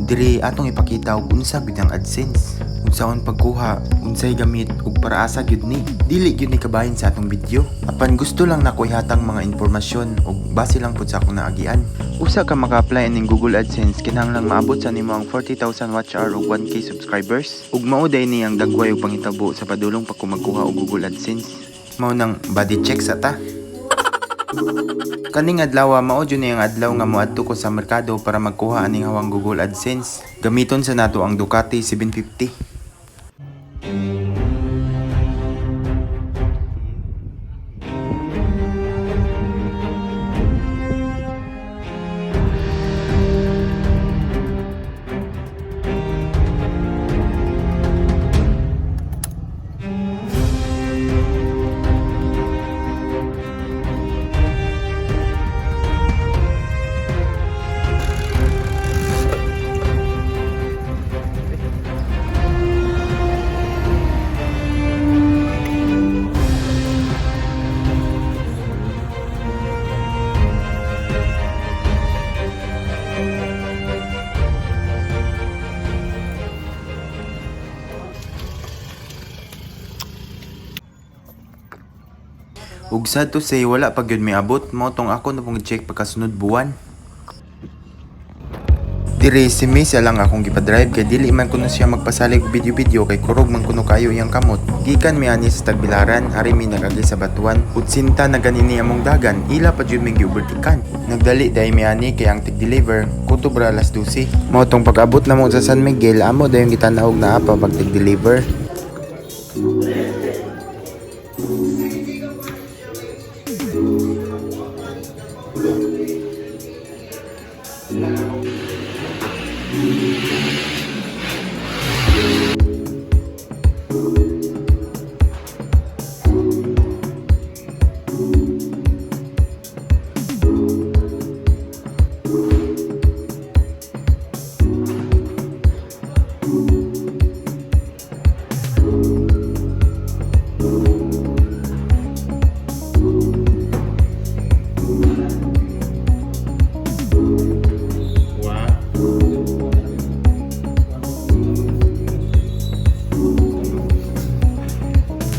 Diri atong ipakita og unsa gyud ang AdSense, unsaon pagkuha, unsay gamit ug para asa gyud ni. Dili gyud ni kabahin sa atong video. Apan gusto lang nako ihatag mga impormasyon ug base lang pud sa akong naagian. Usa ka maka-apply ning Google AdSense kinahanglan maabot sa nimo ang 40,000 watch hour ug 1K subscribers. Ug mao day ni ang dagway ug pangitabo sa padulong pagkumagkuha og Google AdSense. Mao nang body check sa ta. Kaning adlaw mao jud ni ang adlaw nga moadto ko sa merkado para magkuha aning hawang Google AdSense. Gamiton sa nato ang Ducati 750. Ug sad to say wala pa gyud miabot, mao tong ako na pong check pagkasunod buwan. Diri si Misa lang akong gipadrive kay dili man kuno siya magpasalig video-video kay kurog man kuno kayo iyang kamot. Gikan mi ani sa Tagbilaran, hari mi nagagi sa Batuan, utsinta na ganini among dagan, ila pa jud mi giubertikan. Nagdali day mi ani kay ang tig-deliver kutob ra alas 12. Mao tong pag-abot na mo sa San Miguel, amo dayon gitan-aw na apa pag tig-deliver.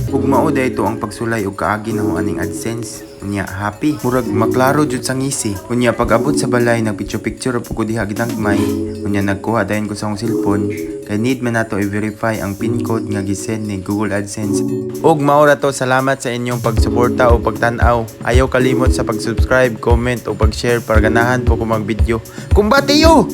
Ug mao dayto ang pagsulay og kaagi na aning AdSense. Unya happy, murag maklaro jud sa ngisi. Unya pag-abot sa balay nagpicture-picture pug ko diha ginagmay. Unya nagkuha dayon ko sa akong cellphone kay need man nato i-verify ang pin code nga gisend ni Google AdSense. Ug mao ra to, salamat sa inyong pagsuporta o pagtan-aw. Ayaw kalimot sa pag-subscribe, comment o pag-share para ganahan po ko mag-video. Kumbatiyo!